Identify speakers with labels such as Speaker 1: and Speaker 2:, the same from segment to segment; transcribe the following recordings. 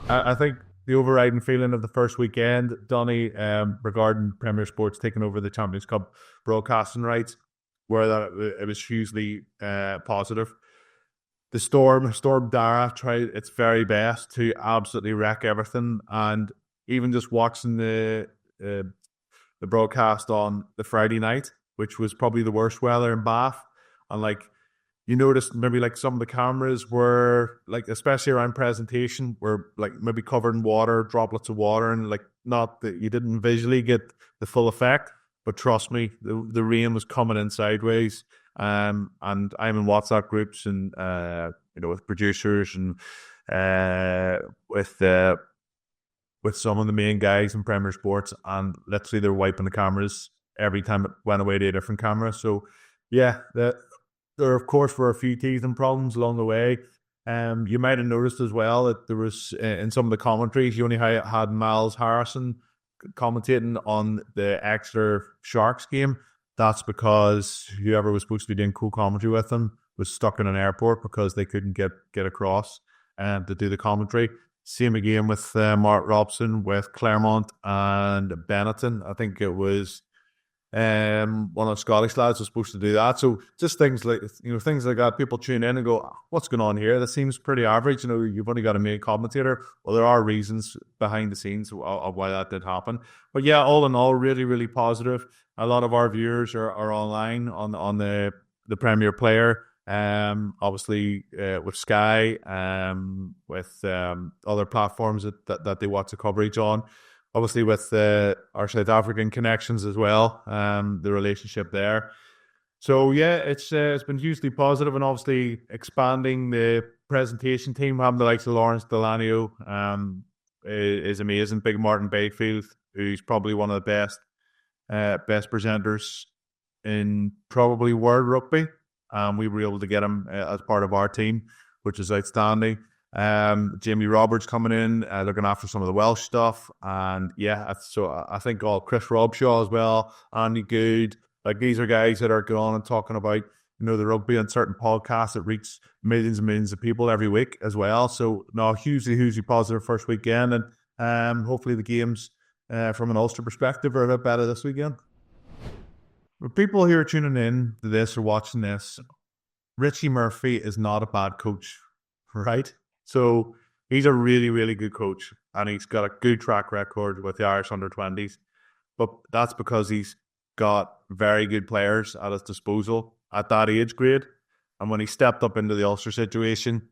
Speaker 1: I think the overriding feeling of the first weekend, Donny, regarding Premier Sports taking over the Champions Cup broadcasting rights, where that it was hugely positive. The Storm Dara tried its very best to absolutely wreck everything, and even just watching uh, the broadcast on the Friday night, which was probably the worst weather in Bath, and like you noticed maybe like some of the cameras were like, especially around presentation, were like maybe covered in water, droplets of water, and like not that you didn't visually get the full effect. But trust me, the rain was coming in sideways. And I'm in WhatsApp groups and with producers and uh with uh with some of the main guys in Premier Sports, and literally they're wiping the cameras every time it went away to a different camera. So yeah, there of course were a few teething problems along the way. You might have noticed as well that there was in some of the commentaries you only had Miles Harrison commentating on the Exeter Sharks game. That's because whoever was supposed to be doing co-commentary with them was stuck in an airport because they couldn't get across to do the commentary. Same again with Mark Robson, with Claremont and Benetton. I think it was one of the Scottish lads was supposed to do that. So just things like that. People tune in and go, "What's going on here? That seems pretty average." You've only got a main commentator. Well, there are reasons behind the scenes of why that did happen. But yeah, all in all, really, really positive. A lot of our viewers are online on the Premier Player. Obviously with Sky, with other platforms that they watch the coverage on, obviously with our South African connections as well, the relationship there. So yeah, it's been hugely positive, and obviously expanding the presentation team, having the likes of Lawrence Delanio, is amazing. Big Martin Bayfield, who's probably one of the best presenters in probably world rugby. We were able to get him as part of our team, which is outstanding. Jamie Roberts coming in, looking after some of the Welsh stuff, and yeah, so I think all Chris Robshaw as well, Andy Good, like these are guys that are going on and talking about the rugby and certain podcasts that reach millions and millions of people every week as well. So no, hugely positive first weekend, and hopefully the games from an Ulster perspective are a bit better this weekend. For people who are tuning in to this or watching this, Richie Murphy is not a bad coach, right? So he's a really, really good coach, and he's got a good track record with the Irish under-20s. But that's because he's got very good players at his disposal at that age grade. And when he stepped up into the Ulster situation,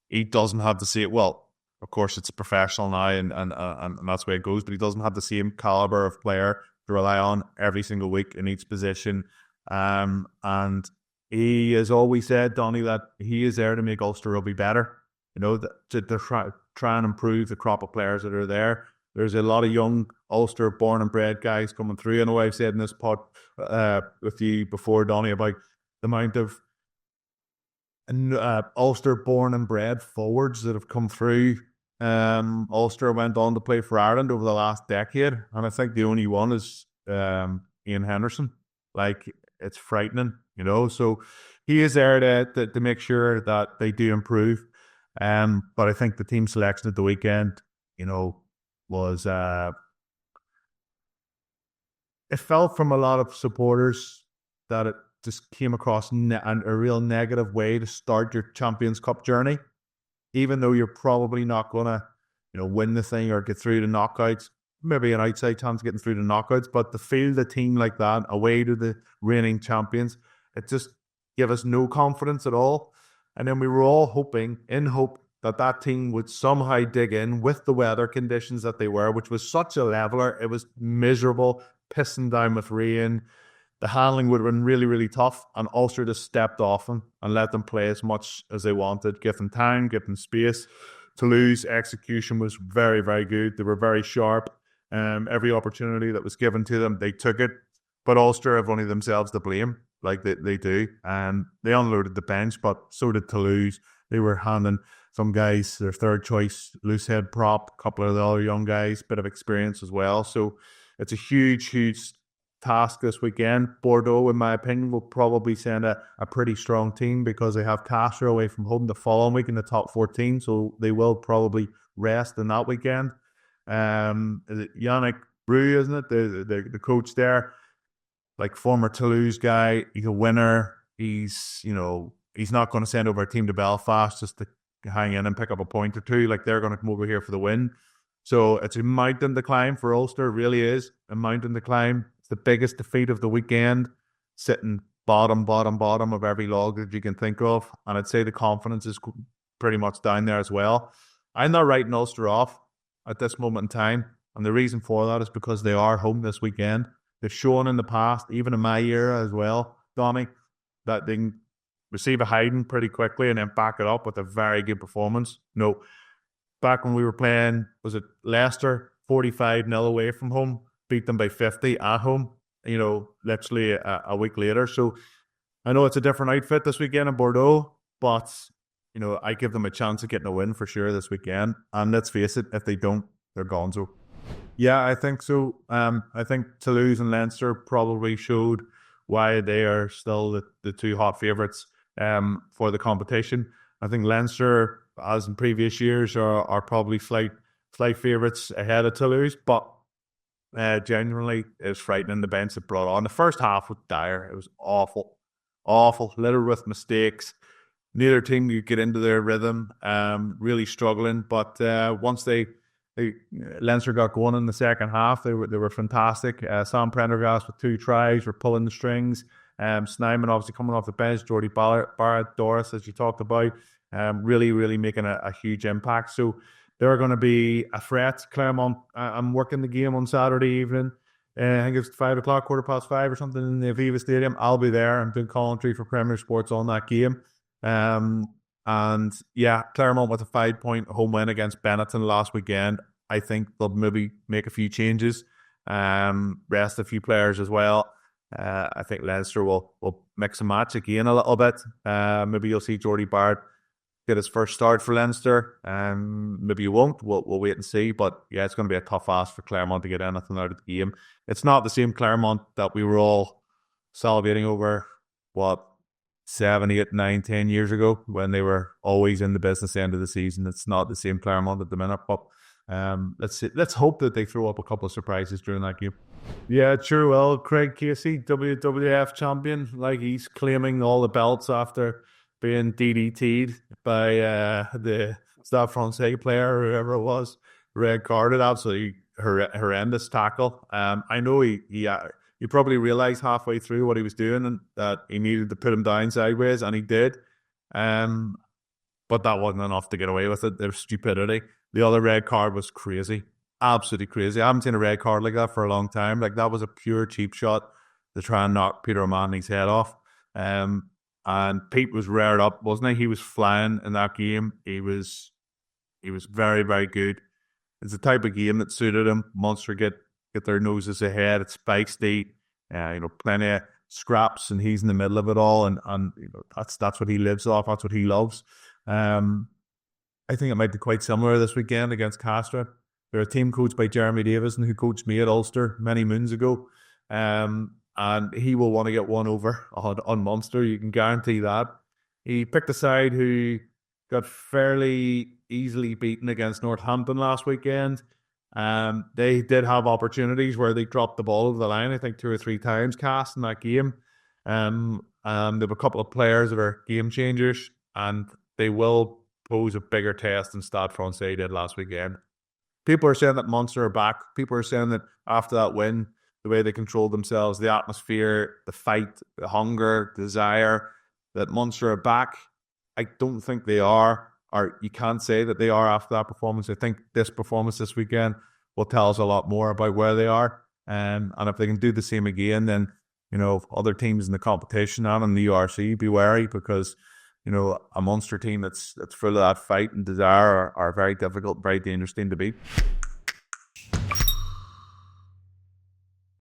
Speaker 1: he doesn't have to see it. Well, of course, it's a professional now, and that's the way it goes. But he doesn't have the same caliber of player to rely on every single week in each position. And he has always said, Donny, that he is there to make Ulster rugby better. To try and improve the crop of players that are there. There's a lot of young Ulster born and bred guys coming through. I know I've said in this pod with you before, Donny, about the amount of Ulster born and bred forwards that have come through. Ulster went on to play for Ireland over the last decade, and I think the only one is Ian Henderson. Like, it's frightening. So he is there to make sure that they do improve. But I think the team selection at the weekend, was it felt from a lot of supporters that it just came across a real negative way to start your Champions Cup journey, even though you're probably not gonna, win the thing or get through the knockouts. Maybe an outside chance of getting through the knockouts, but to field a team like that away to the reigning champions, it just gave us no confidence at all. And then we were all hoping, in hope, that team would somehow dig in with the weather conditions that they were, which was such a leveler. It was miserable, pissing down with rain. The handling would have been really, really tough, and Ulster just stepped off them and let them play as much as they wanted, give them time, give them space. Toulouse execution was very, very good. They were very sharp. Every opportunity that was given to them, they took it. But Ulster have only themselves to blame, like they do. And they unloaded the bench, but so did Toulouse. They were handing some guys their third choice loose head prop, a couple of the other young guys, bit of experience as well. So it's a huge task this weekend. Bordeaux, in my opinion, will probably send a pretty strong team because they have Castres away from home the following week in the top 14, so they will probably rest in that weekend. Yannick Bru, isn't it? The coach there, like former Toulouse guy, he's a winner. He's not going to send over a team to Belfast just to hang in and pick up a point or two. Like, they're going to come over here for the win. So it's a mountain to climb for Ulster. It really is a mountain to climb. It's the biggest defeat of the weekend, sitting bottom of every log that you can think of. And I'd say the confidence is pretty much down there as well. I'm not writing Ulster off at this moment in time. And the reason for that is because they are home this weekend. They've shown in the past, even in my era as well, Donnie, that they can receive a hiding pretty quickly and then back it up with a very good performance. No, back when we were playing, was it Leicester, 45-0 away from home, beat them by 50 at home, literally a week later. So I know it's a different outfit this weekend in Bordeaux, but, I give them a chance of getting a win for sure this weekend. And let's face it, if they don't, they're gonzo. Yeah, I think so. I think Toulouse and Leinster probably showed why they are still the two hot favourites for the competition. I think Leinster, as in previous years, are probably slight favourites ahead of Toulouse, but genuinely it's frightening the bench that brought on. The first half was dire. It was awful, littered with mistakes. Neither team could get into their rhythm, really struggling. But once Leinster got going in the second half, they were fantastic. Sam Prendergast with 2 tries were pulling the strings. Snyman obviously coming off the bench. Jordy Barrett, Doris, as you talked about, really making a huge impact. So they're going to be a threat. Claremont, I'm working the game on Saturday evening. I think it's 5 o'clock, 5:15 or something in the Aviva Stadium. I'll be there. I'm doing commentary for Premier Sports on that game. And yeah, Claremont with a 5-point home win against Benetton last weekend. I think they'll maybe make a few changes, rest a few players as well. I think Leinster will mix and match again a little bit. Maybe you'll see Jordy Barrett get his first start for Leinster. Maybe you won't. We'll wait and see. But yeah, it's going to be a tough ask for Claremont to get anything out of the game. It's not the same Claremont that we were all salivating over, 7, 8, 9, 10 years ago when they were always in the business end of the season. It's not the same Claremont at the minute, but let's hope that they throw up a couple of surprises during that game. Yeah, sure will. Craig Casey, WWF champion, like he's claiming all the belts after being DDT'd by the Stade Francais player, or whoever it was, red carded, absolutely horrendous tackle. I know he probably realised halfway through what he was doing and that he needed to put him down sideways, and he did. But that wasn't enough to get away with it. There was stupidity. The other red card was crazy. Absolutely crazy. I haven't seen a red card like that for a long time. Like, that was a pure cheap shot to try and knock Peter O'Mahony's head off. And Pete was reared up, wasn't he? He was flying in that game. He was very, very good. It's the type of game that suited him. Munster get their noses ahead. It's feisty, plenty of scraps, and he's in the middle of it all. And that's what he lives off. That's what he loves. I think it might be quite similar this weekend against Castres. They're a team coached by Jeremy Davison, who coached me at Ulster many moons ago. And he will want to get one over on Munster. You can guarantee that. He picked a side who got fairly easily beaten against Northampton last weekend. They did have opportunities where they dropped the ball over the line, I think 2 or 3 times cast in that game. There were a couple of players that are game changers, and they will pose a bigger test than Stade Francais did last weekend. People are saying that Munster are back. People are saying that after that win, the way they controlled themselves, the atmosphere, the fight, the hunger, desire, that Munster are back. I don't think they are, or you can't say that they are after that performance. I think this performance this weekend will tell us a lot more about where they are. And if they can do the same again, then, other teams in the competition and in the URC, be wary, because, a Munster team that's full of that fight and desire are very difficult, very dangerous team to beat.